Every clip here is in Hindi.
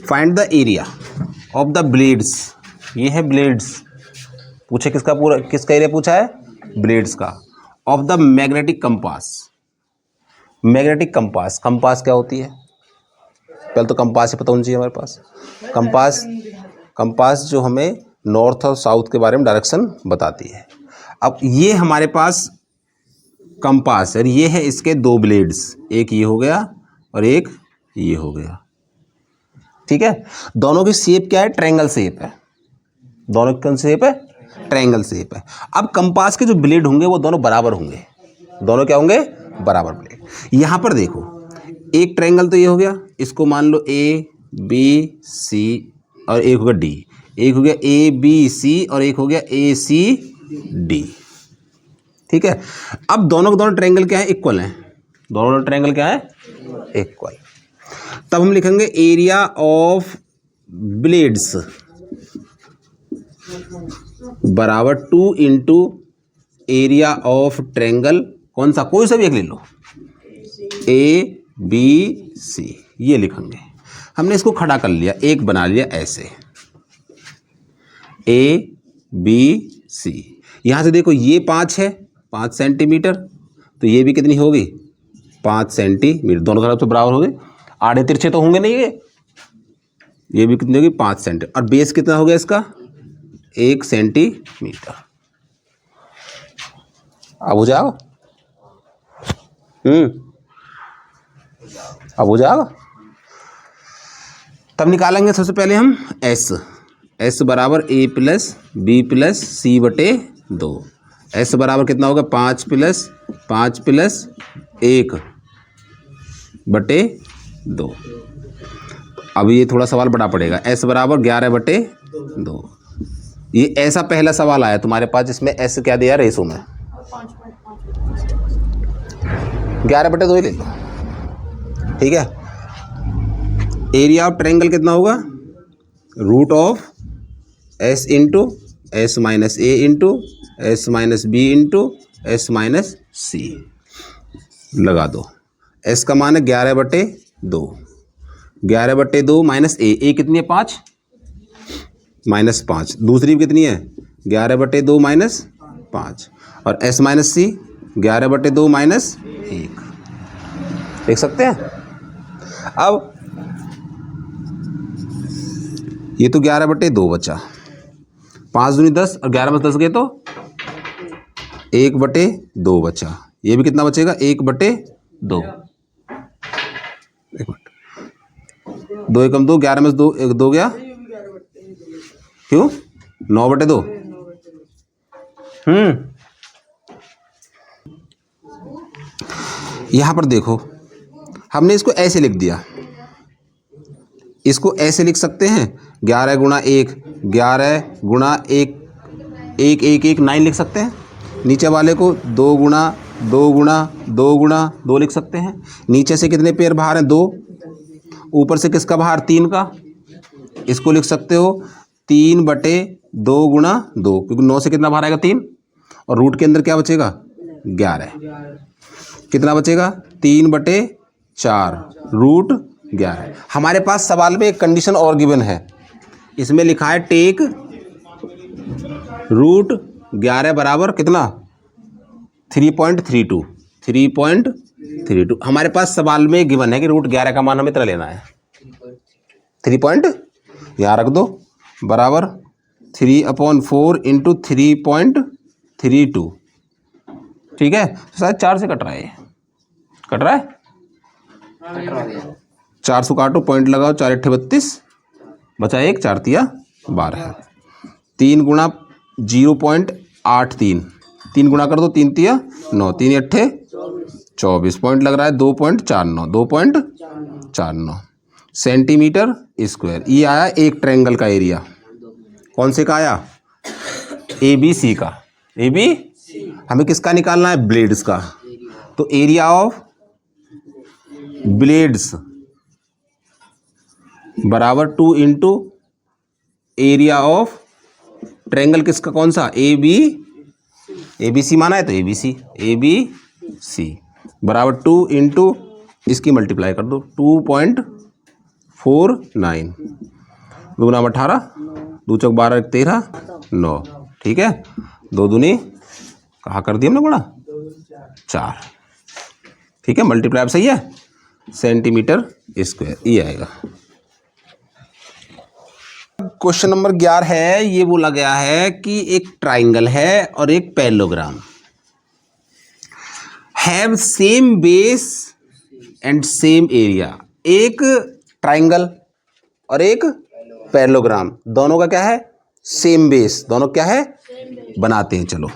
Find the area of the blades, ये है ब्लेड्स, पूछे किसका, पूरा किसका एरिया पूछा है, ब्लेड्स का, of the magnetic compass. Magnetic compass, compass क्या होती है, पहले तो कंपास ही पता होना चाहिए हमारे पास। कंपास जो हमें नॉर्थ और साउथ के बारे में डायरेक्शन बताती है। अब ये हमारे पास कंपास है, ये है इसके दो ब्लेड्स, एक ये हो गया और एक ये हो गया, ठीक है। दोनों की शेप क्या है, ट्रायंगल शेप है, दोनों की कौन शेप है, ट्रायंगल शेप है। अब कंपास के जो ब्लेड होंगे वो दोनों बराबर होंगे, दोनों क्या होंगे, बराबर ब्लेड। यहाँ पर देखो एक ट्रायंगल तो ये हो गया, इसको मान लो ए बी सी और एक हो गया डी, एक हो गया ए बी सी और एक हो गया ए सी डी, ठीक है। अब दोनों के दोनों ट्रायंगल क्या है, इक्वल हैं, दोनों ट्रायंगल क्या है, इक्वल। तब हम लिखेंगे एरिया ऑफ ब्लेड्स बराबर 2 इंटू एरिया ऑफ ट्रायंगल, कौन सा, कोई सा भी एक ले लो, ए बी सी, ये लिखेंगे। हमने इसको खड़ा कर लिया, एक बना लिया ऐसे, ए बी सी। यहाँ से देखो ये 5 है, 5 सेंटीमीटर, तो ये भी कितनी होगी, 5 सेंटीमीटर, दोनों तरफ से बराबर होंगे, आड़े तिरछे तो होंगे नहीं, ये भी कितनी होगी, 5 सेंटीमीटर, और बेस कितना हो गया इसका, 1 सेंटीमीटर। अब हो जाओ, अब हो जाएगा। तब निकालेंगे सबसे पहले हम एस बराबर ए प्लस बी प्लस सी बटे 2। एस बराबर कितना होगा, 5 प्लस 1 बटे 2। अब ये थोड़ा सवाल बड़ा पड़ेगा, एस बराबर 11 बटे 2। ये ऐसा पहला सवाल आया तुम्हारे पास जिसमें एस क्या दिया, रेशो में 11 बटे 2 ही ले लो, ठीक है। एरिया ऑफ ट्रायंगल कितना होगा, root of S into S minus A into S minus B into S minus C लगा दो। एस का मान है 11 बटे 2, 11 बटे 2 माइनस ए कितनी है, 5 माइनस 5, दूसरी भी कितनी है, 11 बटे 2 माइनस 5, और एस माइनस सी 11 बटे 2 माइनस 1, देख सकते हैं। अब ये तो 11 बटे 2 बचा, 5 दूनी 10 और 11 में 10 गए तो 1 बटे 2 बचा, ये भी कितना बचेगा, 1 बटे 2, 1 मिनट, 2 एकम 2, 11 में 2 गया, क्यों 9 बटे 2। यहां पर देखो हमने इसको ऐसे लिख दिया, इसको ऐसे लिख सकते हैं 11 गुणा 1, 11 गुणा 1, 1 1 1 9 लिख सकते हैं। नीचे वाले को 2 गुणा 2 गुणा 2 गुणा 2 लिख सकते हैं। नीचे से कितने पेयर बाहर हैं, 2, ऊपर से किसका बाहर, 3 का, इसको लिख सकते हो 3 बटे 2 गुणा 2, क्योंकि 9 से कितना बाहर आएगा, 3, और रूट के अंदर क्या बचेगा, 11, कितना बचेगा, 3 बटे 4 रूट 11। हमारे पास सवाल में एक कंडीशन और गिवन है, इसमें लिखा है टेक रूट 11 बराबर कितना, 3.32, 3.32। हमारे पास सवाल में गिवन है कि रूट 11 का मान हमें इतना लेना है, 3 यहाँ रख दो, बराबर 3/4 इंटू 3.32, ठीक है। शायद 4 से कट रहा है, कट रहा है, 4 से काटो, पॉइंट लगाओ, 4 8 32 बचा 1, 4 तिया 12, 3 गुणा 0.83, 3 गुणा कर दो, 3 तिया 9, 3 8 24, पॉइंट लग रहा है 2.49, 2.49 सेंटीमीटर स्क्वायर। ये आया एक ट्रायंगल का एरिया, कौन से का आया, ए बी सी का, ए बी, हमें किसका निकालना है, ब्लेड्स का। तो एरिया ऑफ ब्लेड्स बराबर 2 इंटू एरिया ऑफ ट्रायंगल किसका, कौन सा, ए बी सी माना है तो ए बी सी बराबर 2 इंटू इसकी मल्टीप्लाई कर दो, 4 9, 2 9 18, 2 चौक 12 13 9, ठीक है। 2 दूनी कहाँ कर दिया हमने बड़ा 4, ठीक है। मल्टीप्लाई सही है, सेंटीमीटर स्क्वायर ये आएगा। क्वेश्चन नंबर 11 है, ये बोला गया है कि एक ट्राइंगल है और एक parallelogram have same base and same area. एक ट्राइंगल और एक पैरेललोग्राम, दोनों का क्या है सेम बेस, दोनों क्या है बनाते हैं। चलो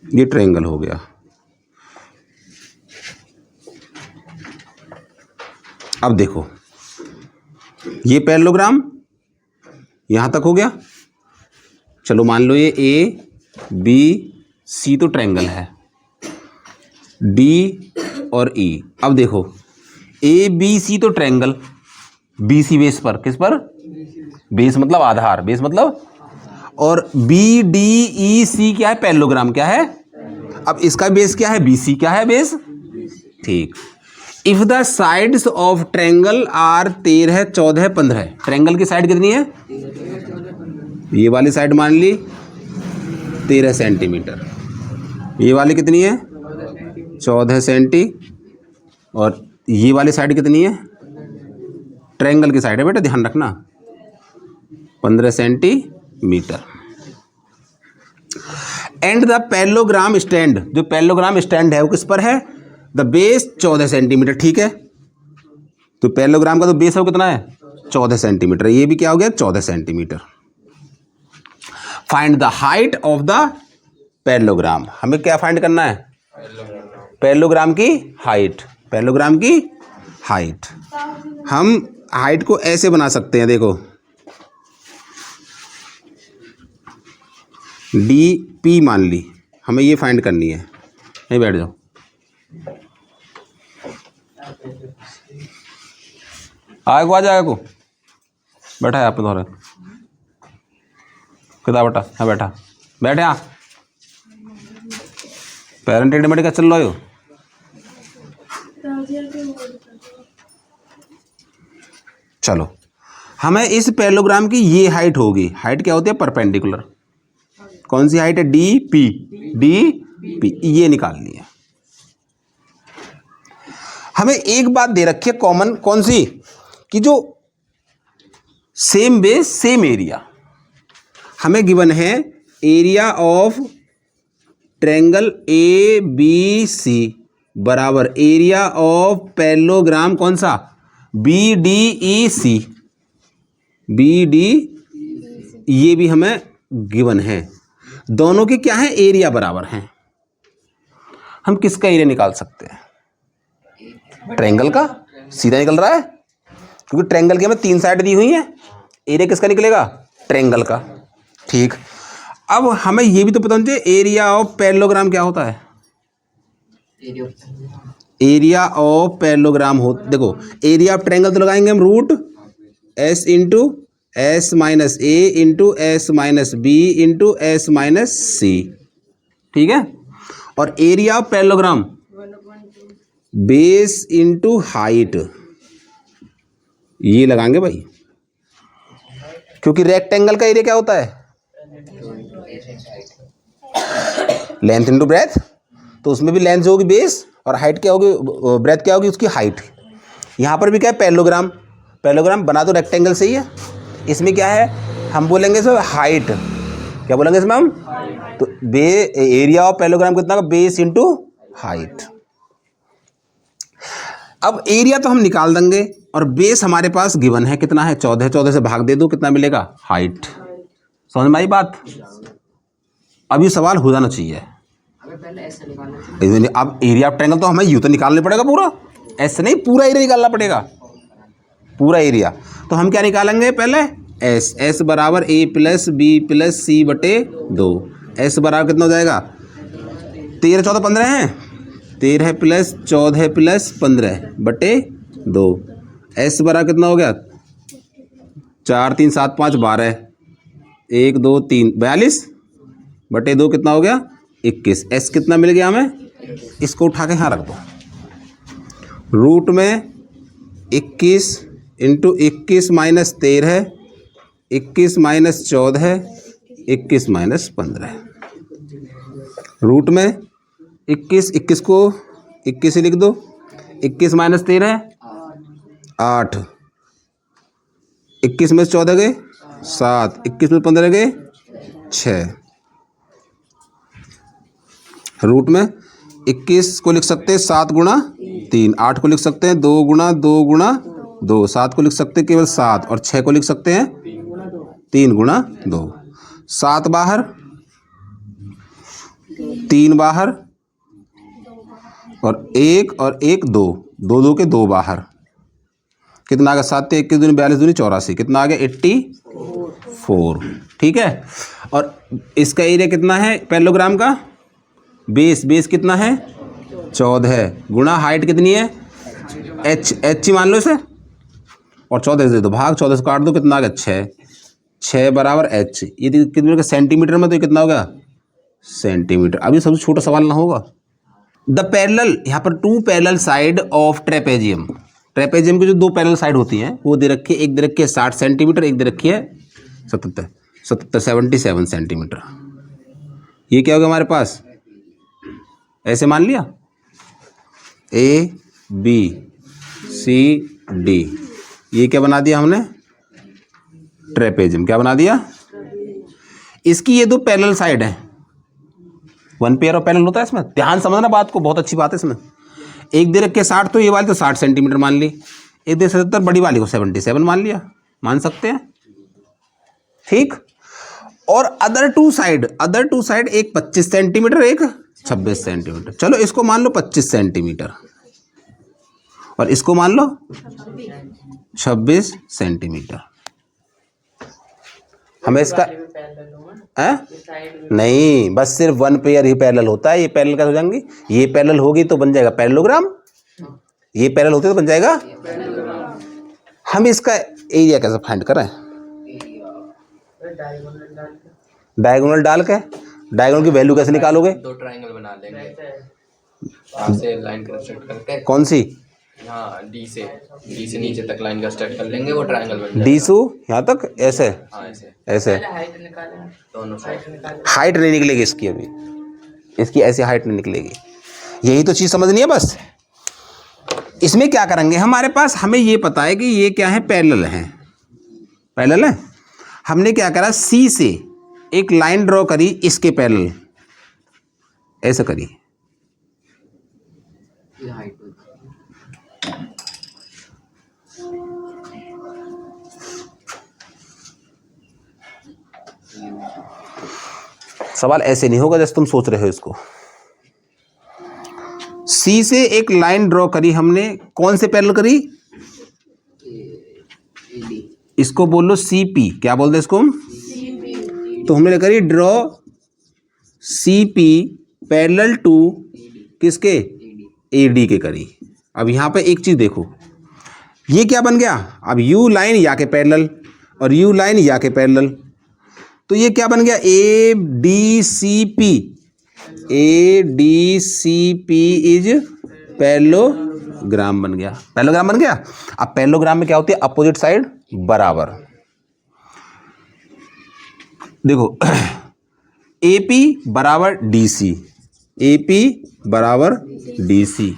ये ट्रायंगल हो गया। अब देखो ये पैरेललोग्राम यहां तक हो गया। चलो मान लो ये ए बी सी तो ट्रायंगल है, डी और ई। अब देखो ए बी सी तो ट्रायंगल, बी सी बेस पर, किस पर बेस मतलब आधार, बेस मतलब, और बी डी ई सी क्या है पैरेललोग्राम क्या है। अब इसका बेस क्या है बी सी, क्या है बेस, ठीक। If the sides of triangle are 13 14 15, triangle की साइड कितनी है, ये वाली साइड मान ली 13 सेंटीमीटर, ये वाली कितनी है 14 सेंटी, और ये वाली साइड कितनी है, ट्रायंगल की साइड है बेटा ध्यान रखना 15 centimetre. And the parallelogram stand, जो पैरेललोग्राम स्टैंड है वो किस पर है, द बेस 14 सेंटीमीटर, ठीक है। तो पैरेललोग्राम का तो बेस है वो कितना है 14 सेंटीमीटर, ये भी क्या हो गया 14 centimetre. Find the height of the parallelogram, हमें क्या फाइंड करना है पैरेललोग्राम की हाइट, पैरेललोग्राम की हाइट। हम हाइट को ऐसे बना सकते हैं, देखो डी पी मान ली, हमें ये फाइंड करनी है, नहीं बैठ जाओ, आए को आ जाएगा को बैठा है आप दोहरा कितना बेटा, हाँ बैठा बैठे, हाँ पेरेंट एडमिट का चल रहा हो। चलो हमें इस पैरेललोग्राम की ये हाइट होगी, हाइट क्या होती है परपेंडिकुलर, कौन सी हाइट है डी पी, डी पी ये निकालनी है। हमें एक बात दे रखी है कॉमन, कौन सी, कि जो सेम बेस सेम एरिया, हमें गिवन है area of triangle A B C बराबर एरिया ऑफ पैरेललोग्राम कौन सा B D E C, B D ये भी हमें गिवन है, दोनों के क्या है एरिया बराबर हैं। हम किसका एरिया निकाल सकते हैं, ट्रायंगल का, सीधा निकल रहा है क्योंकि ट्रायंगल की हमें 3 साइड दी हुई है, एरिया किसका निकलेगा ट्रायंगल का, ठीक। अब हमें ये भी तो पता होना चाहिए एरिया ऑफ पैरेललोग्राम क्या होता है, एरिया ऑफ पैरेललोग्राम हो, देखो एरिया ऑफ ट्रायंगल तो लगाएंगे हम root S into S minus A into S minus B into S minus C, ठीक है। और area of parallelogram base into height, ये लगाएंगे भाई, क्योंकि रेक्टेंगल का एरिया क्या होता है लेंथ इंटू ब्रेथ, तो उसमें भी लेंथ होगी बेस और हाइट क्या होगी, ब्रेथ क्या होगी उसकी हाइट। यहाँ पर भी क्या है पैरेललोग्राम, पैरेललोग्राम बना तो रेक्टेंगल से ही है, इसमें क्या है हम बोलेंगे सर हाइट, क्या बोलेंगे इसमें हम, तो एरिया ऑफ पैरेललोग्राम कितना का बेस इंटू हाइट। अब एरिया तो हम निकाल देंगे और बेस हमारे पास गिवन है कितना है 14, 14 से भाग दे दो कितना मिलेगा हाइट, समझ में आई बात। अब ये सवाल हो जाना चाहिए, अब एरिया ऑफ ट्रायंगल तो हमें यूं तो निकालना पड़ेगा पूरा, ऐसे नहीं पूरा एरिया निकालना पड़ेगा, पूरा एरिया। तो हम क्या निकालेंगे पहले एस, एस बराबर ए प्लस बी प्लस सी बटे 2, एस बराबर कितना हो जाएगा 13 14 15 है, 13 प्लस 14 प्लस 15 बटे 2, एस बराबर कितना हो गया 4 3 7 5 12, 1 2 3 42 बटे 2 कितना हो गया 21, एस कितना मिल गया हमें, इसको उठा के यहाँ रख दो, रूट में 21 into 21 minus 13, 21 minus 14, 21 minus 15। Root में 21, 21 को 21 से लिख दो, 21 माइनस 13 8, 21 में 14 गए 7, 21 में 15 गए 6। रूट में 21 को लिख सकते हैं 7 गुणा 3, 8 को लिख सकते हैं 2 गुणा 2 गुणा 2, 7 को लिख सकते हैं केवल 7, और 6 को लिख सकते हैं 3 गुणा 2। 7 बाहर, 3 बाहर, और 1 2, 2 के 2 बाहर। कितना आ गया? 7 × 21 दूनी 42 दूनी 84। कितना आ गया? 84। ठीक है। और इसका एरिया कितना है पैरेललोग्राम का? बेस कितना है? 14 गुणा हाइट कितनी है? एच ही मान लो इसे, और 14 से दे दो भाग, 14 से काट दो, कितना आ गया? 6 बराबर एच। ये कितने का? सेंटीमीटर में, तो ये कितना होगा? सेंटीमीटर। अभी सबसे छोटा सवाल ना होगा। द पैरेलल, यहाँ पर 2 parallel side of trapezium. Trapezium की जो 2 पैरेलल साइड होती हैं वो दे रखी है, एक दे रखी है 60 सेंटीमीटर, एक दे रखी है 77 सेंटीमीटर। ये क्या होगा हमारे पास? ऐसे मान लिया A B C D, ये क्या बना दिया हमने? ट्रेपेजियम। क्या बना दिया? इसकी ये 2 पैरेलल साइड है, 1 पेयर ऑफ पैरेलल होता है इसमें। ध्यान समझना बात को, बहुत अच्छी बात है इसमें। एक दे रखे 60, तो ये वाली तो 60 सेंटीमीटर मान ली। एक दे 77, बड़ी वाली को 77 मान लिया, मान सकते हैं। ठीक। और अदर टू साइड, एक 25 सेंटीमीटर, एक 26 सेंटीमीटर। चलो इसको मान लो 25 सेंटीमीटर, और इसको मान लो 26 सेंटीमीटर। हमें इसका नहीं, बस सिर्फ 1 पेयर ही पैरेलल होता है। ये पैरेलल कैसे हो जाएंगी? ये पैरेलल होगी तो बन जाएगा पैरेललोग्राम, ये पैरेलल होते तो बन जाएगा। हम इसका एरिया कैसे फाइंड करें? डायगोनल डाल के। डायगोनल की वैल्यू कैसे निकालोगे? 2 ट्रायंगल बना लेंगे, यहाँ से लाइन कंस्ट्रक्ट करके। कौन सी? हाँ, डी से नीचे तक लाइन कंस्ट्रक्ट कर लेंगे, वो ट्रायंगल बन जाएगा। डी से यहाँ तक ऐसे? हाँ, ऐसे ऐसे। दोनों साइड हाइट नहीं निकलेगी इसकी, अभी इसकी ऐसी हाइट नहीं निकलेगी। यही तो चीज़ समझनी है बस। इसमें क्या करेंगे? हमारे पास, हमें ये पता है कि ये क्या है? पैरेलल है, पैरेलल है। हमने क्या करा? सी से एक लाइन ड्रॉ करी इसके पैरेलल, ऐसे करी। सवाल ऐसे नहीं होगा जैसे तुम सोच रहे हो इसको। सी से एक लाइन ड्रॉ करी हमने, कौन से पैरेलल करी? इसको बोल लो CP। क्या बोलते हैं इसको हम? तो हमने करी ड्रॉ CP पैरेलल टू किसके? AD के करी। अब यहाँ पे एक चीज़ देखो, ये क्या बन गया? अब U लाइन या के पैरेलल और U लाइन या के पैरेलल, तो ये क्या बन गया? ADCP इज पैरेललोग्राम बन गया। पैरेललोग्राम बन गया। अब पैरेललोग्राम में क्या होती है? अपोजिट साइड बराबर। देखो AP बराबर DC, AP बराबर DC,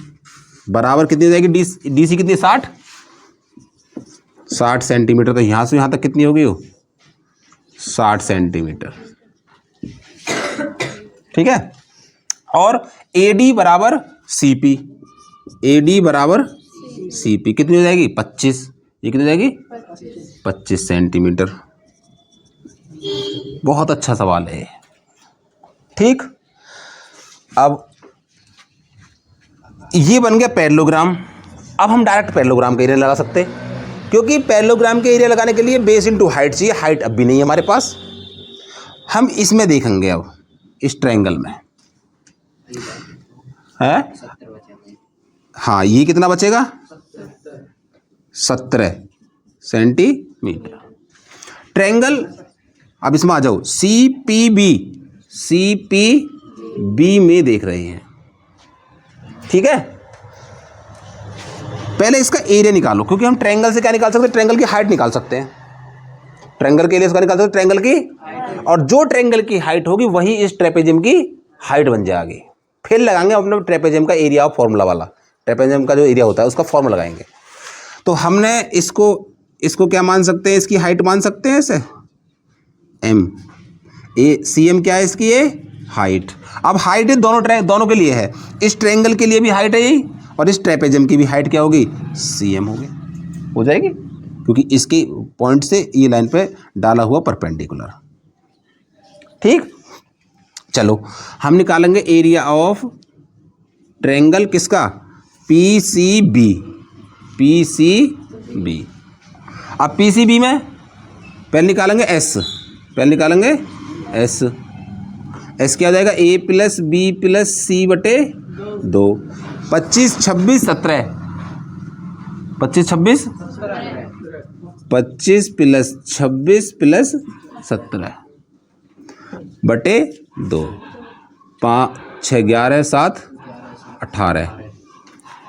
बराबर कितनी हो जाएगी? DC कितनी? 60 सेंटीमीटर। तो यहाँ से यहाँ तक कितनी होगी? 60 सेंटीमीटर। ठीक है। और AD बराबर CP, AD बराबर CP कितनी हो जाएगी? 25। ये कितनी हो जाएगी? 25 सेंटीमीटर। बहुत अच्छा सवाल है। ठीक। अब ये बन गया पैरेललोग्राम। अब हम डायरेक्ट पैरेललोग्राम का एरिया लगा सकते हैं, क्योंकि पैरेललोग्राम के एरिया लगाने के लिए बेस इंटू हाइट चाहिए। हाइट अब भी नहीं है हमारे पास। हम इसमें देखेंगे, अब इस ट्रायंगल में है। हाँ, ये कितना बचेगा? 17 सेंटीमीटर। ट्रायंगल, अब इसमें आ जाओ। CPB में देख रहे हैं। ठीक है। पहले इसका एरिया निकालो, क्योंकि हम ट्रायंगल से क्या निकाल सकते हैं, ट्रायंगल की हाइट निकाल सकते हैं। ट्रायंगल के लिए इसका निकाल सकते हैं ट्रायंगल की, और जो ट्रायंगल की हाइट होगी वही इस ट्रेपेजियम की हाइट बन जाएगी। फिर लगाएंगे अपने ट्रेपेजियम का एरिया ऑफ फॉर्मूला वाला, ट्रेपेजियम का जो एरिया होता है उसका फॉर्मूला लगाएंगे। तो हमने इसको क्या मान सकते हैं, इसकी हाइट मान सकते हैं इसे एम, ए सी एम क्या है इसकी ये हाइट। अब हाइट दोनों के लिए है, इस ट्रायंगल के लिए भी हाइट है यही, और इस ट्रेपेजियम की भी हाइट क्या होगी, सी एम होगी, हो जाएगी, क्योंकि इसके पॉइंट से ये लाइन पे डाला हुआ परपेंडिकुलर। ठीक, चलो हम निकालेंगे एरिया ऑफ ट्रायंगल किसका, P C B, P C B. अब पी सी बी में पहले निकालेंगे एस, पहले निकालेंगे एस, एस क्या हो जाएगा, ए प्लस बी प्लस सी बटे 2, 25 26 17, 25 26 25 प्लस 26 प्लस 17 बटे 2, 5 6 11 7 18,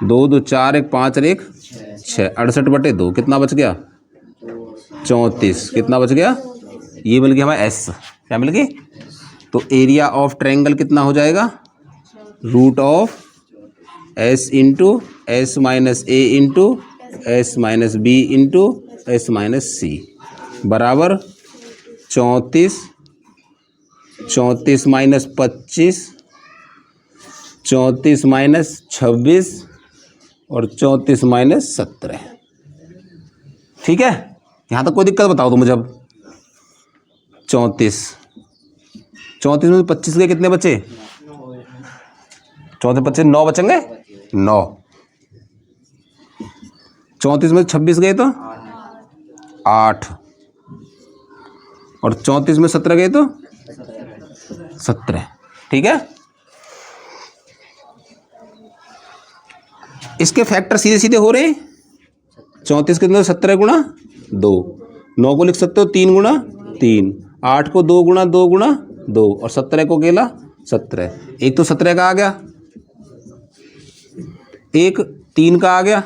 2 2 4 1 5 और 1 6, 68 बटे 2 कितना बच गया, 34, कितना बच गया, ये मिल गया हमारा एस, क्या मिल गई। तो एरिया ऑफ ट्रायंगल कितना हो जाएगा, root of S into S minus A into S minus B into S minus C बराबर 34, 34 माइनस 25, 34 माइनस 26 और 34 माइनस 17। ठीक है, यहाँ तक कोई दिक्कत बताओ तो मुझे। अब 34 में 25 के कितने बचे, 34 25 9 बचेंगे, 9, 34 में 26 गए तो 8, और 34 में 17 गए तो 17। ठीक है, इसके फैक्टर सीधे सीधे हो रहे हैं। 34 कितने, 17 गुणा 2, 9 को लिख सकते हो 3 गुणा 3, 8 को 2 गुणा 2 गुणा 2, और 17 को अकेला 17। एक तो 17 का आ गया, एक 3 का आ गया,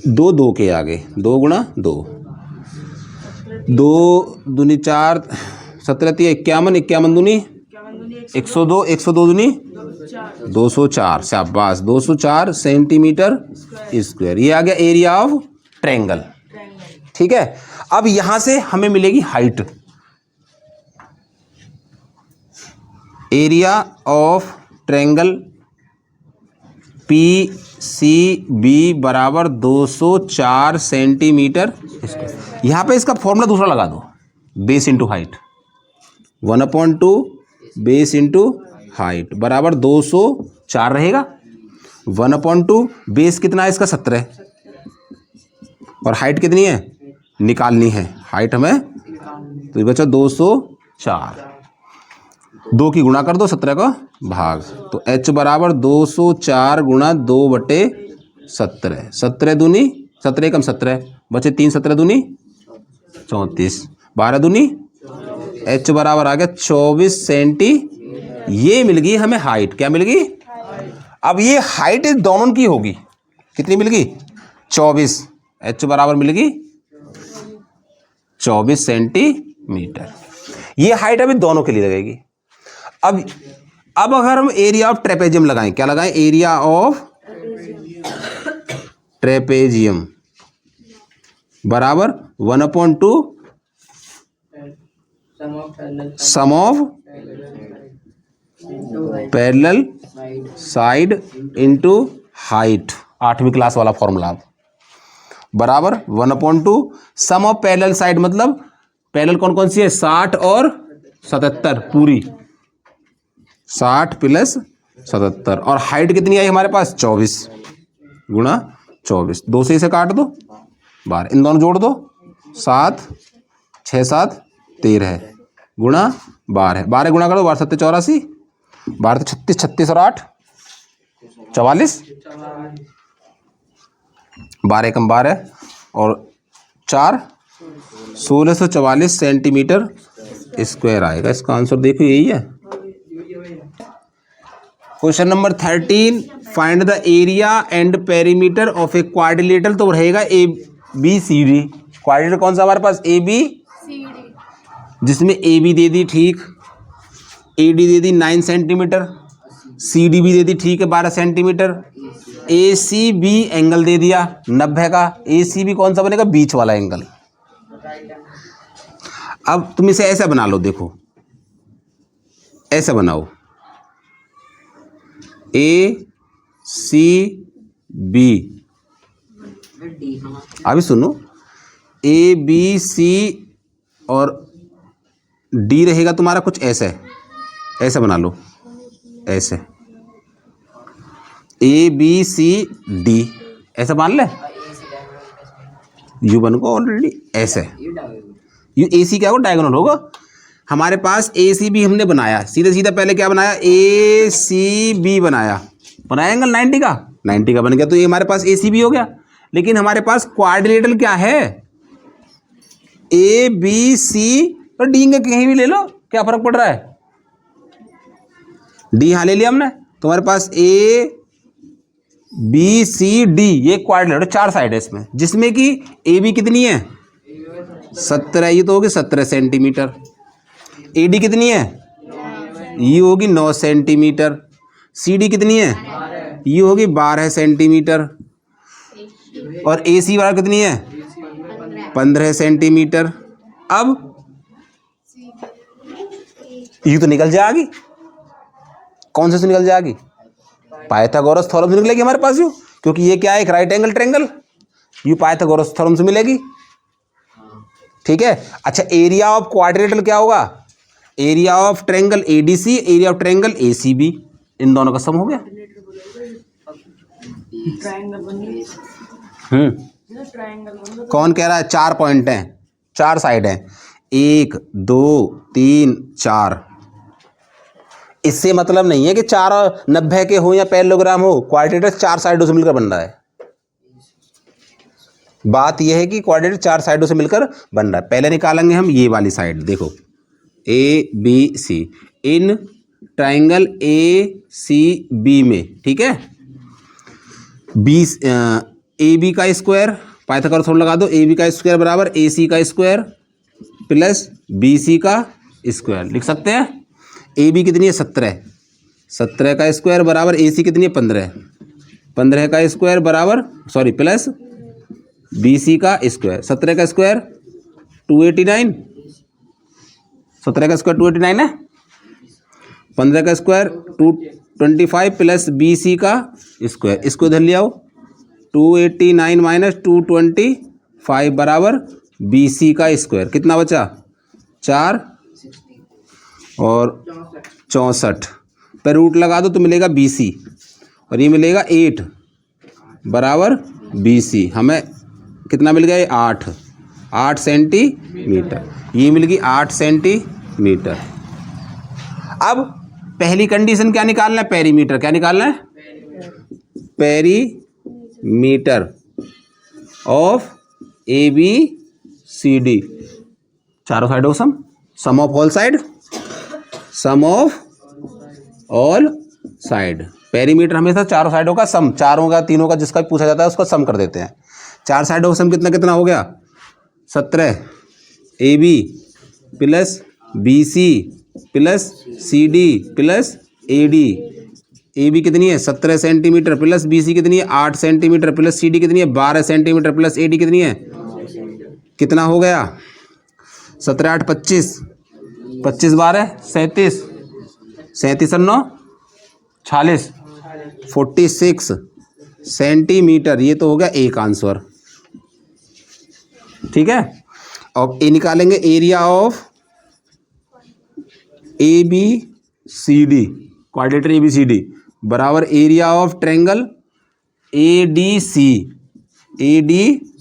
2 2 के आगे, 2 गुणा 2, 2 दूनी 4, 17 3 51, 51 दूनी 102, 102 दूनी 204, शाबाश 204 सेंटीमीटर स्क्वायर। ये आ गया एरिया ऑफ ट्रायंगल। ठीक है, अब यहां से हमें मिलेगी height, area of triangle P C B बराबर 204 सेंटीमीटर स्क्वायर। यहाँ पे इसका फॉर्मूला दूसरा लगा दो, base into height, 1/2 base into height बराबर 204 रहेगा। 1/2 बेस कितना है इसका 17, और हाइट कितनी है निकालनी है, हाइट हमें, तो ये बचा 204, 2 की गुणा कर दो 17 का भाग, तो h बराबर 204 गुणा 2 बटे 17, 17 दूनी 17 कम 17 बचे 3, 17 दूनी 34, 12 दूनी, h बराबर आ गया 24 सेंटी। ये मिल गई हमें हाइट, क्या मिल गई। अब ये हाइट इस दोनों की होगी, कितनी मिल गई 24, h बराबर मिल गई 24 सेंटीमीटर। ये हाइट अभी दोनों के लिए लगेगी। अब अगर हम एरिया ऑफ ट्रेपेजियम लगाएं, क्या लगाएं, एरिया ऑफ ट्रेपेजियम बराबर 1/2 sum of parallel side into height, 8वीं क्लास वाला फॉर्मूला बराबर 1/2 सम ऑफ पैरेलल साइड, मतलब पैरेलल कौन कौन सी है 60 और 77 पूरी, 60 प्लस 77, और हाइट कितनी आई हमारे पास 24 गुणा 24, 2 से इसे काट दो 12, इन दोनों जोड़ दो 7 6 7 13 गुणा 12, 12 गुणा कर दो 12 7 84, 12 36 36 और 8 44, 12 कम 12 और 4 1644 सेंटीमीटर स्क्वायर आएगा। इसका आंसर देखो यही है। Question number 13 find the area and perimeter of a quadrilateral, तो रहेगा A B C D. Quadrilateral कौन सा हमारे पास, ए बी सी डी, जिसमें ए बी दे दी ठीक, ए डी दे दी 9 सेंटीमीटर, सी डी भी दे दी ठीक है 12 centimetre, A C B angle दे दिया 90 का। ए सी बी कौन सा बनेगा, बीच वाला एंगल। अब तुम इसे ऐसा बना लो, देखो ऐसा बनाओ, ए सी बी, अभी सुनो, ए बी सी और डी रहेगा तुम्हारा कुछ ऐसे, ऐसा बना लो, ऐसे ए बी सी डी, ऐसा मान ले, यू बन को ऑलरेडी ऐसे, यू ए सी क्या होगा, डायगोनल होगा। हमारे पास ए सी बी हमने बनाया, सीधा सीधा पहले क्या बनाया, ए सी बी बनाया एंगल 90 का, 90 का बन गया, तो ये हमारे पास ए सी बी हो गया। लेकिन हमारे पास क्वाड्रिलेटरल क्या है, ए बी सी और डी का कहीं भी ले लो, क्या फर्क पड़ रहा है, डी यहाँ ले लिया हमने, तो हमारे पास ए बी सी डी, ये क्वाड्रिलेटरल 4 साइड है इसमें, जिसमें कि ए बी कितनी है 17, ये तो होगी 17 सेंटीमीटर, ए डी कितनी है, ये होगी 9 सेंटीमीटर, सी डी कितनी है, ये होगी 12 सेंटीमीटर, और ए सी वाला कितनी है 15 सेंटीमीटर। अब ये तो निकल जाएगी, कौन से निकल जाएगी, पाइथागोरस थ्योरम से निकलेगी हमारे पास, यू, क्योंकि ये क्या है, एक right angle triangle, you Pythagoras theorem से मिलेगी, ठीक है। अच्छा, एरिया ऑफ क्वाड्रिलेटरल क्या होगा, area of triangle ADC, area of triangle ACB, इन दोनों का सम हो गया। कौन कह रहा है, 4 पॉइंट हैं, 4 साइड हैं, 1 2 3 4, इससे मतलब नहीं है कि 4 90 के हो या पैरेललोग्राम हो, क्वाड्रिलेटरल 4 साइडों से मिलकर बन रहा है। बात यह है कि क्वाड्रिलेटरल 4 साइडों से मिलकर बन रहा है। पहले निकालेंगे हम ये वाली साइड, देखो ए बी सी, इन ट्राइंगल ए सी बी में, ठीक है, बी ए बी का स्क्वायर, पाइथागोरस थ्योरम लगा दो, ए बी का स्क्वायर बराबर ए सी का स्क्वायर प्लस बी सी का स्क्वायर, लिख सकते हैं। ए बी कितनी है 17, 17 का स्क्वायर बराबर ए सी कितनी है 15, 15 का स्क्वायर बराबर सॉरी प्लस बी सी का स्क्वायर, 17 का स्क्वायर 289, 17 का स्क्वायर 289 है, 15 का स्क्वायर 225 प्लस बी सी का स्क्वायर, इसको इधर ले आओ, 289 माइनस 225 बराबर बी सी का स्क्वायर, कितना बचा 4 और 64 पर रूट लगा दो तो मिलेगा बी सी, और ये मिलेगा 8 बराबर बी सी, हमें कितना मिल गया 8 सेंटीमीटर, ये मिल गई 8 सेंटीमीटर। अब पहली कंडीशन क्या निकालना है, पेरीमीटर, क्या निकालना है, perimeter of A B C D, चारों साइडों का sum of all side, sum of all side. Perimeter हमेशा चारों साइडों का सम, चारों का तीनों का जिसका भी पूछा जाता है उसका सम कर देते हैं। 4 साइडों का सम कितना कितना हो गया 17, A B plus B C plus C D plus A D, A B कितनी है 17 सेंटीमीटर प्लस बी सी कितनी है 8 सेंटीमीटर प्लस सी डी कितनी है 12 सेंटीमीटर प्लस ए डी कितनी है, कितना हो गया 17 8 25, 25 12 37, 37 और 9 46, 46 सेंटीमीटर, ये तो हो गया एक आंसर, ठीक है। अब ए निकालेंगे, area of A B C D, quadrilateral A B C D बराबर area of triangle A D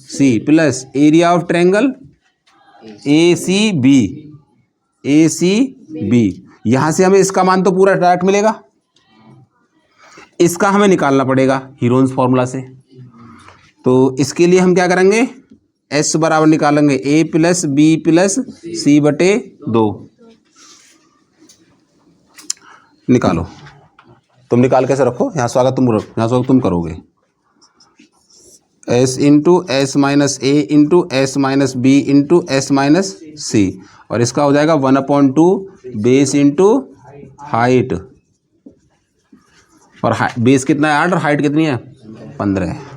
C plus area of triangle A C B. यहाँ से हमें इसका मान तो पूरा डायरेक्ट मिलेगा, इसका हमें निकालना पड़ेगा हीरोन्स फॉर्मूला से। तो इसके लिए हम क्या करेंगे, एस बराबर निकालेंगे ए प्लस बी प्लस सी बटे 2, निकालो तुम निकाल कैसे रखो, यहाँ से आगे तुम करोगे s into S minus A into S minus B into S minus C, और इसका हो जाएगा 1/2 बेस इंटू हाइट, और बेस कितना है 8 और हाइट कितनी है 15 है।